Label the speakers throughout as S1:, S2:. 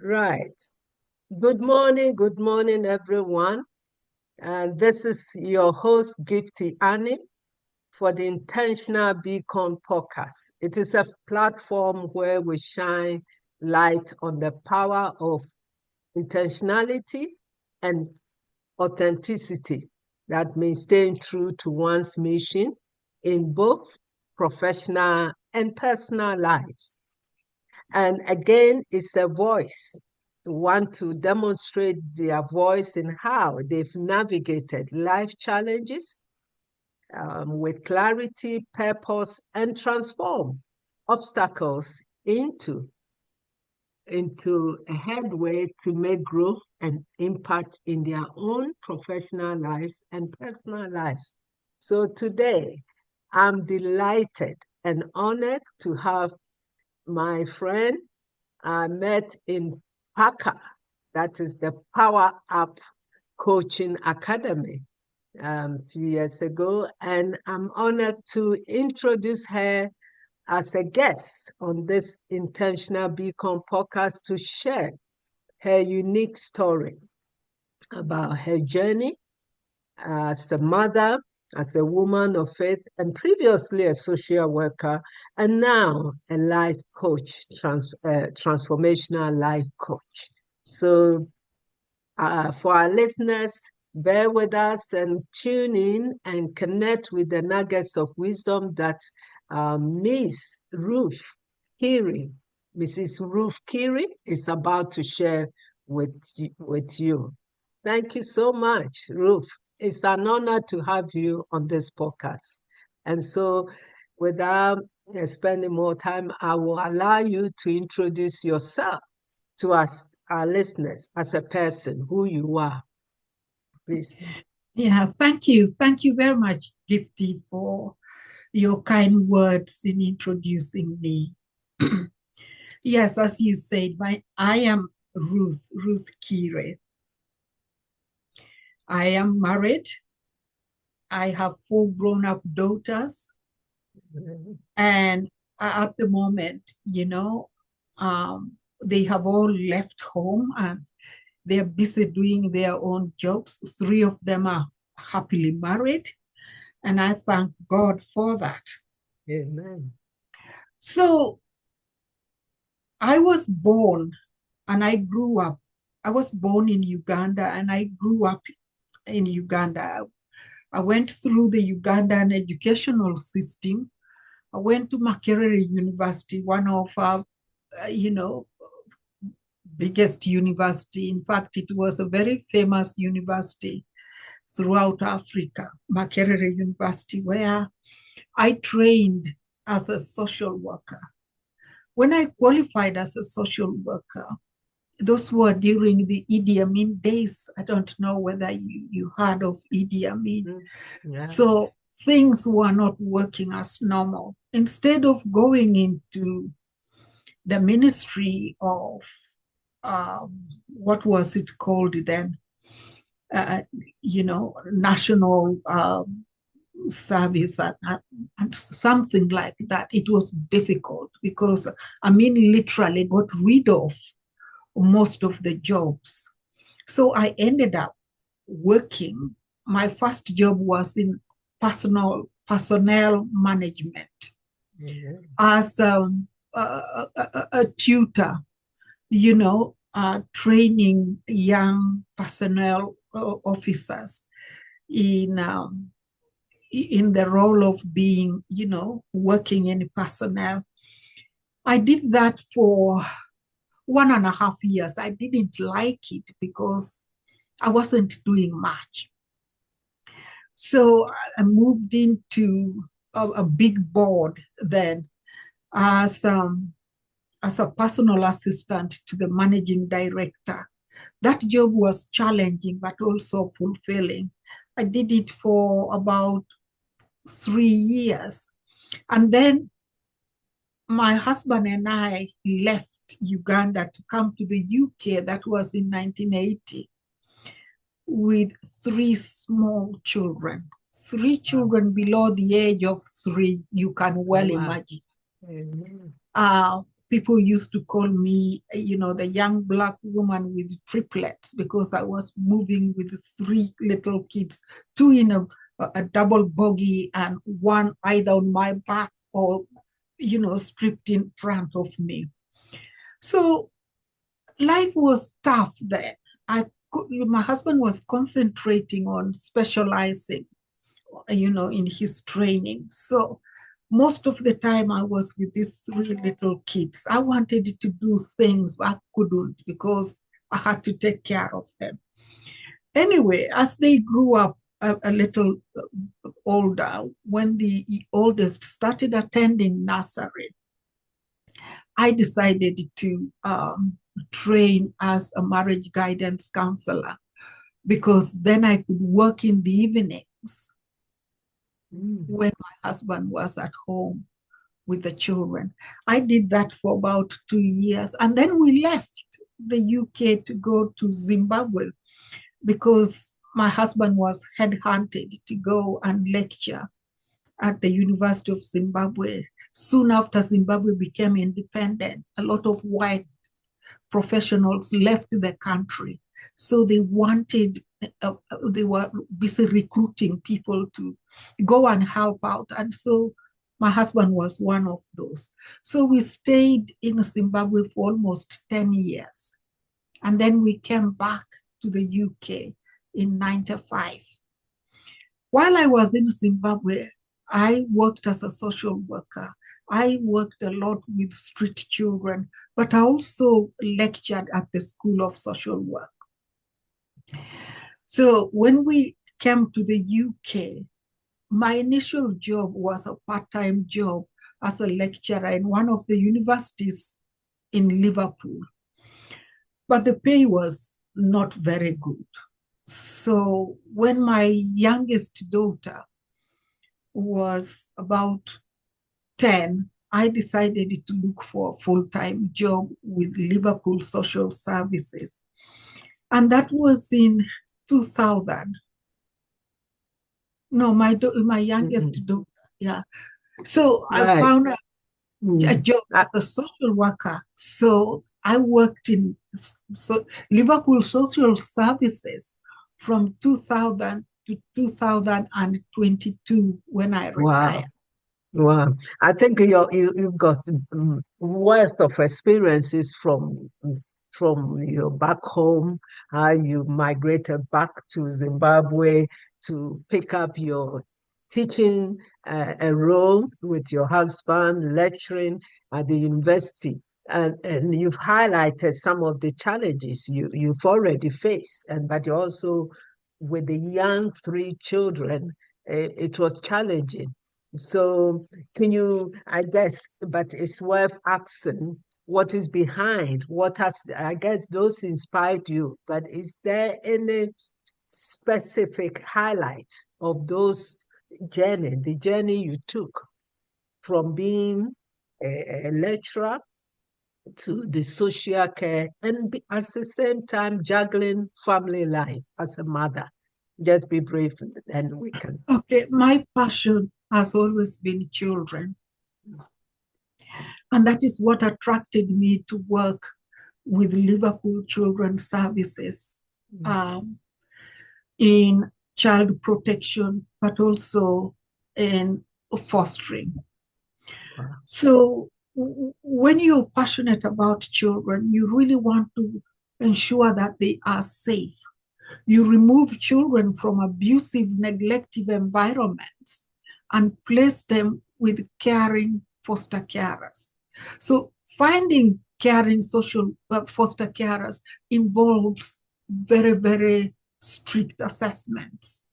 S1: Right. Good morning, everyone. And this is your host, Gifty Annie, for the Intentional Beacon podcast. It is a platform where we shine light on the power of intentionality and authenticity. That means staying true to one's mission in both professional and personal lives. And again, it's a voice. Want to demonstrate their voice in how they've navigated life challenges with clarity, purpose, and transform obstacles into a headway to make growth and impact in their own professional lives and personal lives. So today, I'm delighted and honored to have my friend I met in PACA, that is the Power Up Coaching Academy, a few years ago, and I'm honored to introduce her as a guest on this Intentional Beacon podcast to share her unique story about her journey as a mother, as a woman of faith, and previously a social worker, and now a life coach, transformational life coach. So, for our listeners, bear with us and tune in and connect with the nuggets of wisdom that Miss Ruth Kiire, Mrs. Ruth Kiire, is about to share with you. Thank you so much, Ruth. It's an honor to have you on this podcast. And so, without spending more time, I will allow you to introduce yourself to us, our listeners, as a person, who you are, please.
S2: Yeah, thank you. Thank you very much, Gifty, for your kind words in introducing me. Yes, as you said, I am Ruth Kiire. I am married. I have four grown-up daughters, and at the moment, they have all left home and they're busy doing their own jobs. Three of them are happily married, and I thank God for that.
S1: Amen.
S2: So I was born and I grew up. I was born in Uganda and I grew up in Uganda. I went through the Ugandan educational system. I went to Makerere University, one of you know, biggest university. In fact, it was a very famous university throughout Africa, Makerere University, where I trained as a social worker. When I qualified as a social worker, those were during the Idi Amin days. I don't know whether you heard of Idi Amin.
S1: Yeah.
S2: So things were not working as normal. Instead of going into the ministry of, what was it called then? National service and something like that. It was difficult because Amin literally got rid of most of the jobs. So I ended up working. My first job was in personnel management as a tutor, training young personnel officers in the role of being, working in personnel. I did that for 1.5 years. I didn't like it because I wasn't doing much. So I moved into a big board then as a personal assistant to the managing director. That job was challenging, but also fulfilling. I did it for about 3 years. And then my husband and I left Uganda to come to the UK. That was in 1980 with 3 small children. 3 children below the age of 3, you can well imagine. people used to call me, the young Black woman with triplets because I was moving with three little kids, two in a double buggy and one either on my back or, stripped in front of me. So life was tough then. My husband was concentrating on specializing, in his training. So most of the time I was with these three little kids. I wanted to do things, but I couldn't because I had to take care of them. Anyway, as they grew up a little older, when the oldest started attending nursery, I decided to train as a marriage guidance counselor because then I could work in the evenings when my husband was at home with the children. I did that for about 2 years. And then we left the UK to go to Zimbabwe because my husband was headhunted to go and lecture at the University of Zimbabwe. Soon after Zimbabwe became independent, a lot of white professionals left the country. So they were busy recruiting people to go and help out. And so my husband was one of those. So we stayed in Zimbabwe for almost 10 years. And then we came back to the UK in 95. While I was in Zimbabwe, I worked as a social worker. I worked a lot with street children, but I also lectured at the School of Social Work. So when we came to the UK, my initial job was a part-time job as a lecturer in one of the universities in Liverpool. But the pay was not very good. So when my youngest daughter was about 10, I decided to look for a full-time job with Liverpool Social Services. And that was in 2000. No, my youngest daughter, yeah. So I found a job as a social worker. So I worked in Liverpool Social Services from 2000 to 2022 when I retired.
S1: Wow. I think you've got wealth of experiences from your back home, how you migrated back to Zimbabwe to pick up your teaching a role with your husband, lecturing at the university. And you've highlighted some of the challenges you've already faced, but you also, with the young three children, it was challenging. So can you, I guess, but it's worth asking what is behind, what has, I guess those inspired you, but is there any specific highlight of those the journey you took from being a lecturer to the social care and at the same time juggling family life as a mother? Just be brief and we can.
S2: Okay, my passion has always been children. And that is what attracted me to work with Liverpool Children's Services in child protection, but also in fostering.
S1: Wow.
S2: So when you're passionate about children, you really want to ensure that they are safe. You remove children from abusive, neglective environments and place them with caring foster carers. So finding caring social foster carers involves very, very strict assessments.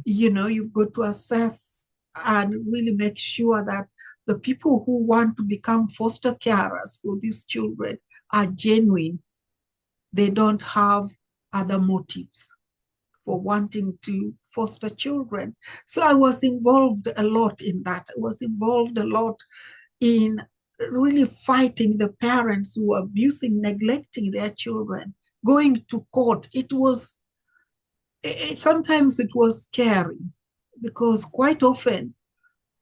S2: You've got to assess and really make sure that the people who want to become foster carers for these children are genuine. They don't have other motives for wanting to foster children. So I was involved a lot in that. I was involved a lot in really fighting the parents who were abusing, neglecting their children, going to court. Sometimes it was scary because quite often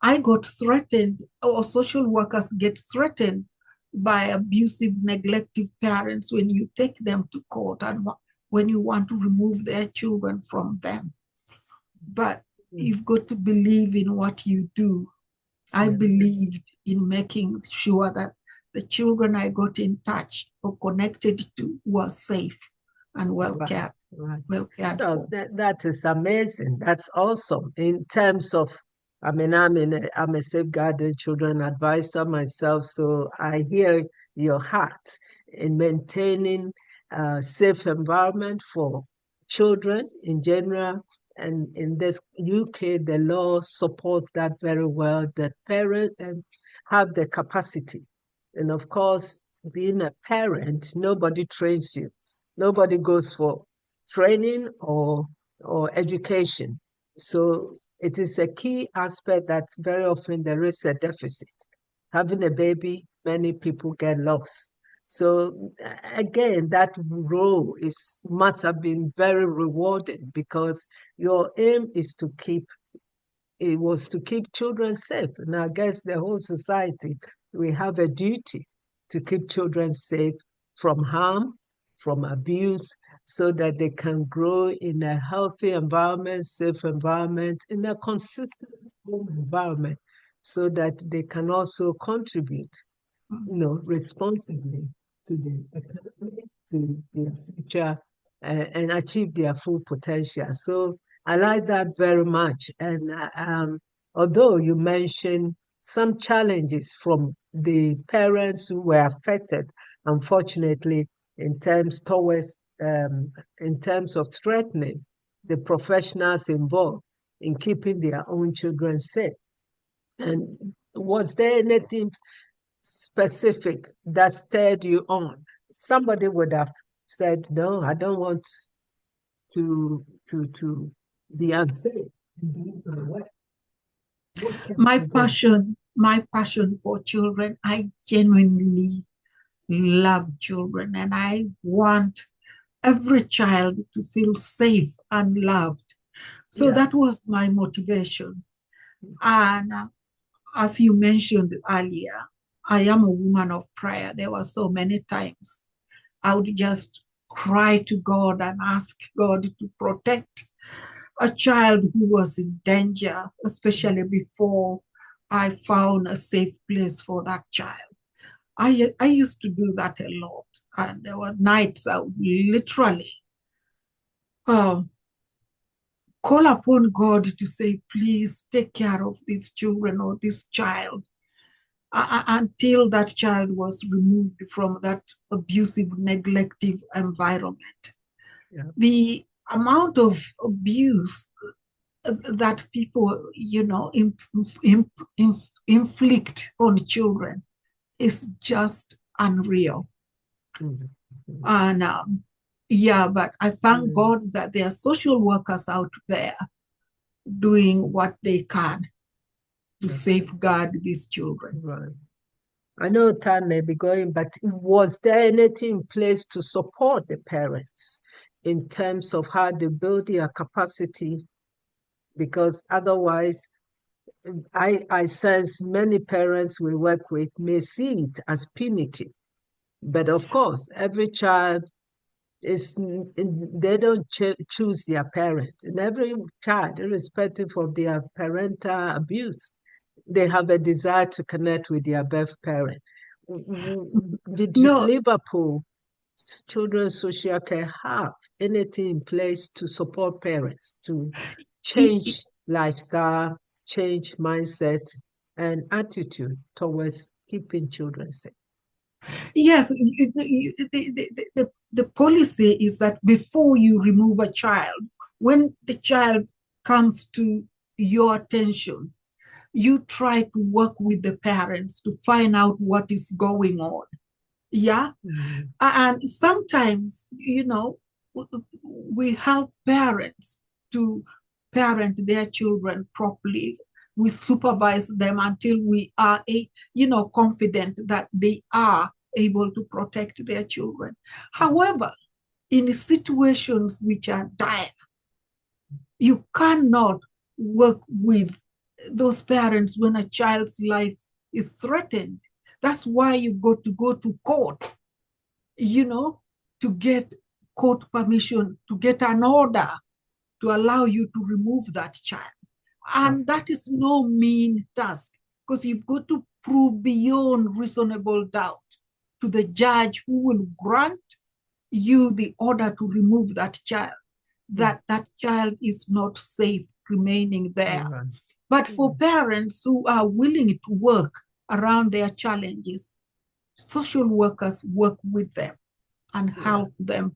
S2: I got threatened, or social workers get threatened by abusive, neglective parents when you take them to court and when you want to remove their children from them. But
S1: Mm.
S2: you've got to believe in what you do. I
S1: Yeah.
S2: believed in making sure that the children I got in touch or connected to were safe and
S1: Right. Right.
S2: well cared
S1: No,
S2: for.
S1: that is amazing. That's awesome. In terms of, I mean, I'm a safeguarding children advisor myself, so I hear your heart in maintaining a safe environment for children in general. And in this UK, the law supports that very well. That parents have the capacity, and of course, being a parent, nobody trains you. Nobody goes for training or education. So it is a key aspect that very often there is a deficit. Having a baby, many people get lost. So again, that role is must have been very rewarding because your aim is to keep it was to keep children safe. And I guess the whole society, we have a duty to keep children safe from harm, from abuse, so that they can grow in a healthy environment, safe environment, in a consistent home environment, so that they can also contribute, responsibly to the economy, to their future, and achieve their full potential. So I like that very much. And although you mentioned some challenges from the parents who were affected, unfortunately, in terms towards in terms of threatening the professionals involved in keeping their own children safe. And was there anything specific that stirred you on? Somebody would have said, "No, I don't want to be unsafe and do it my way." What kept
S2: My
S1: you going?
S2: passion for children, I genuinely love children and I want every child to feel safe and loved. So
S1: Yeah.
S2: that was my motivation. And as you mentioned earlier, I am a woman of prayer. There were so many times I would just cry to God and ask God to protect a child who was in danger, especially before I found a safe place for that child. I used to do that a lot. And there were nights I would literally um, call upon God to say, please take care of these children or this child until that child was removed from that abusive, neglective environment.
S1: Yeah.
S2: The amount of abuse that people, inflict on children is just unreal.
S1: Mhm.
S2: And yeah, but I thank
S1: Mhm.
S2: God that there are social workers out there doing what they can to
S1: Okay.
S2: safeguard these children.
S1: Right. I know time may be going, but was there anything in place to support the parents in terms of how they build their capacity? Because otherwise, I sense many parents we work with may see it as punitive. But of course, every child is, they don't choose their parents. And every child, irrespective of their parental abuse, they have a desire to connect with their birth parent. Did
S2: No,
S1: Liverpool Children's Social Care have anything in place to support parents to change lifestyle, change mindset, and attitude towards keeping children safe?
S2: yes, the policy is that before you remove a child, when the child comes to your attention, you try to work with the parents to find out what is going on. Yeah.
S1: Mm.
S2: And sometimes, we help parents to parent their children properly. We supervise them until we are, confident that they are able to protect their children. However, in situations which are dire, you cannot work with those parents when a child's life is threatened That's why you've got to go to court, you know, to get court permission, to get an order to allow you to remove that child. And that is no mean task, because you've got to prove beyond reasonable doubt to the judge who will grant you the order to remove that child, that that child is not safe remaining there. But for parents who are willing to work around their challenges, social workers work with them and help them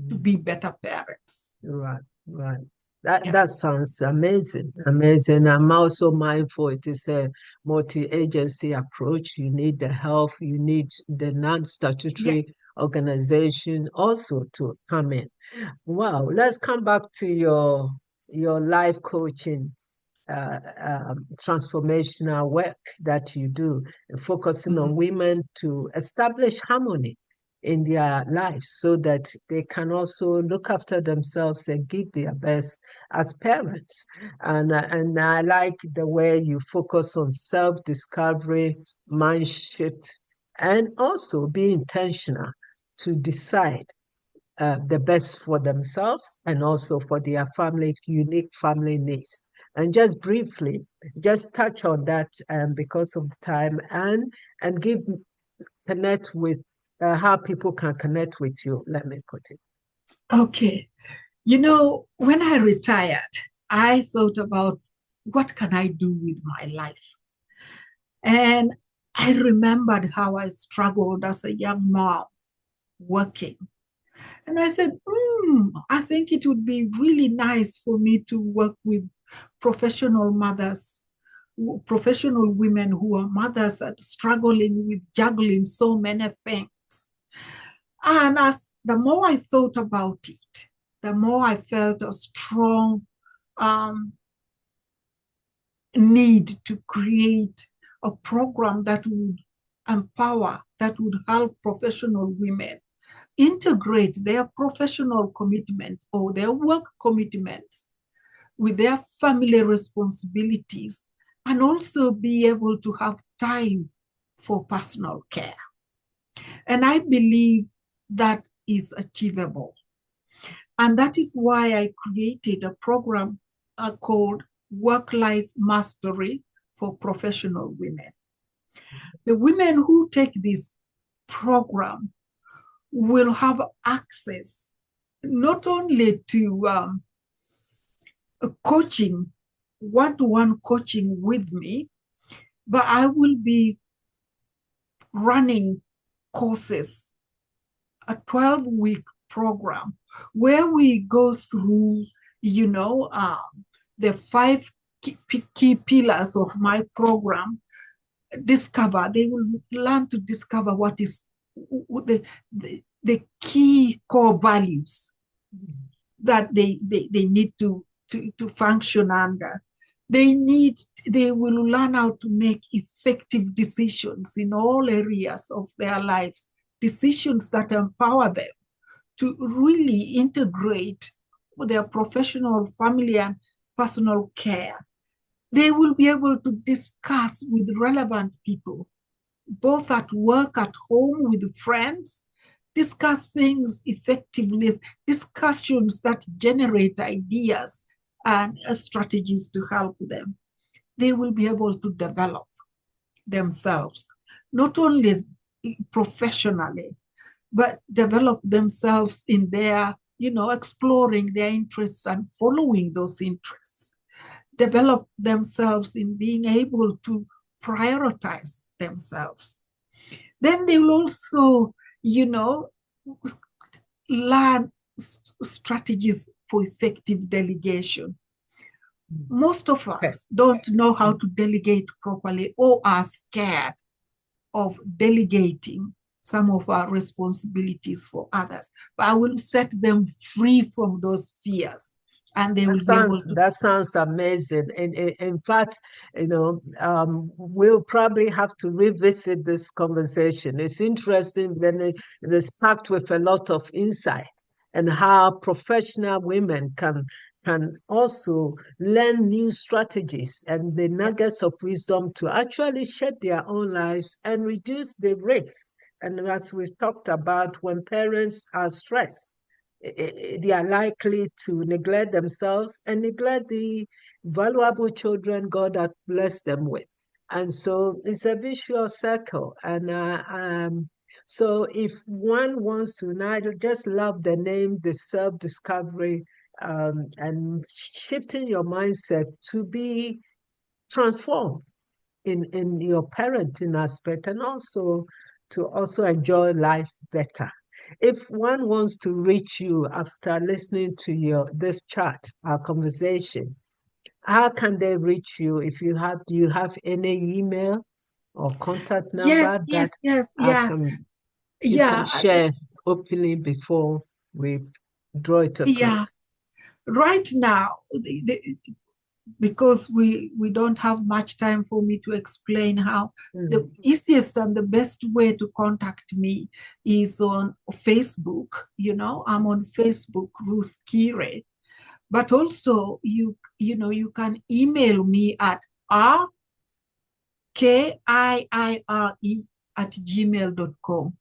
S2: to be better parents.
S1: Right, right. That sounds amazing, amazing. I'm also mindful it is a multi-agency approach. You need the health, you need the non-statutory organization also to come in. Wow, let's come back to your life coaching transformational work that you do, focusing on women to establish harmony in their lives so that they can also look after themselves and give their best as parents. And I like the way you focus on self-discovery, mind shift, and also be intentional to decide the best for themselves and also for their family, unique family needs. And just briefly, just touch on that because of the time and connect with how people can connect with you, let me put it.
S2: Okay. You know, when I retired, I thought about what can I do with my life? And I remembered how I struggled as a young mom working. And I said, I think it would be really nice for me to work with professional mothers, professional women who are mothers and struggling with juggling so many things. And as the more I thought about it, the more I felt a strong need to create a program that would empower, that would help professional women integrate their professional commitment or their work commitments with their family responsibilities and also be able to have time for personal care. And I believe that is achievable. And that is why I created a program called Work-Life Mastery for Professional Women. The women who take this program will have access not only to coaching, one-to-one coaching with me, but I will be running courses, a 12-week program where we go through, the 5 key pillars of my program. They will learn to discover what is the key core values that they need to function under. They will learn how to make effective decisions in all areas of their lives, decisions that empower them to really integrate their professional, family, and personal care. They will be able to discuss with relevant people, both at work, at home, with friends, discuss things effectively, discussions that generate ideas and strategies to help them. They will be able to develop themselves, not only professionally, but develop themselves in their, exploring their interests and following those interests, develop themselves in being able to prioritize themselves. Then they will also, learn strategies for effective delegation. Most of us don't know how to delegate properly or are scared of delegating some of our responsibilities for others. But I will set them free from those fears. And they will be able to.
S1: That sounds amazing. In fact, we'll probably have to revisit this conversation. It's interesting when it's packed with a lot of insight and how professional women can can also learn new strategies and the
S2: Yeah.
S1: nuggets of wisdom to actually shape their own lives and reduce the risks. And as we've talked about, when parents are stressed, they are likely to neglect themselves and neglect the valuable children God has blessed them with. And so it's a vicious circle. And so if one wants to, and I just love the name, the self-discovery, and shifting your mindset to be transformed in your parenting aspect and also to also enjoy life better. If one wants to reach you after listening to this chat, our conversation, how can they reach you? If you have, do you have any email or contact
S2: Yes,
S1: number that
S2: yes, yes,
S1: I
S2: yeah,
S1: can you can
S2: yeah,
S1: share openly before we draw it to a
S2: yeah.
S1: close?
S2: Right now, because we don't have much time for me to explain how, the
S1: Mm.
S2: easiest and the best way to contact me is on Facebook. I'm on Facebook, Ruth Kiire. But also you can email me at rkiire@gmail.com.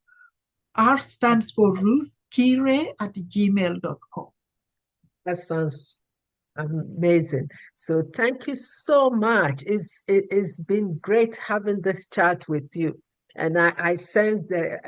S2: R stands for Ruth Kiire at gmail.com.
S1: That sounds amazing. So thank you so much. It's been great having this chat with you. And I sense that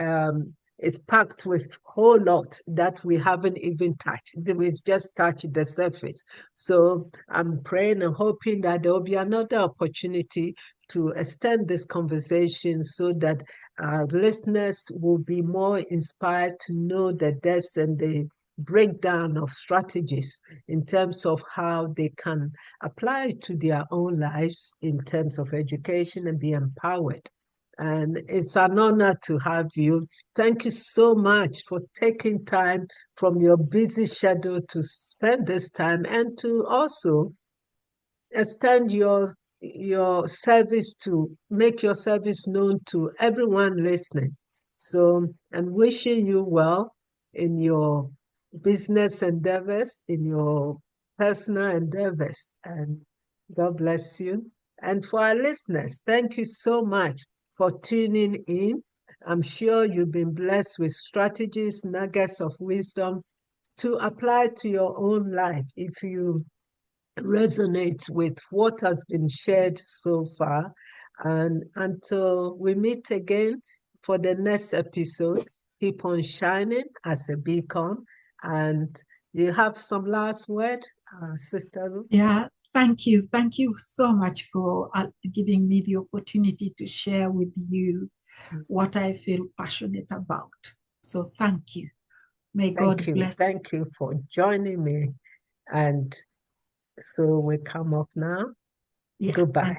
S1: it's packed with a whole lot that we haven't even touched. We've just touched the surface. So I'm praying and hoping that there will be another opportunity to extend this conversation so that our listeners will be more inspired to know the depths and the breakdown of strategies in terms of how they can apply it to their own lives in terms of education and be empowered. And it's an honor to have you. Thank you so much for taking time from your busy schedule to spend this time and to also extend your service to make your service known to everyone listening. So I'm wishing you well in your business endeavors, in your personal endeavors, and God bless you. And for our listeners, thank you so much for tuning in. I'm sure you've been blessed with strategies, nuggets of wisdom to apply to your own life. If you resonate with what has been shared so far. And until we meet again for the next episode, keep on shining as a beacon. And you have some last word, Sister Ruth?
S2: Yeah, thank you. Thank you so much for giving me the opportunity to share with you what I feel passionate about. So thank you. May
S1: Thank
S2: God
S1: you.
S2: bless.
S1: Thank you for joining me. And so we come up now.
S2: Yeah, thank
S1: Goodbye.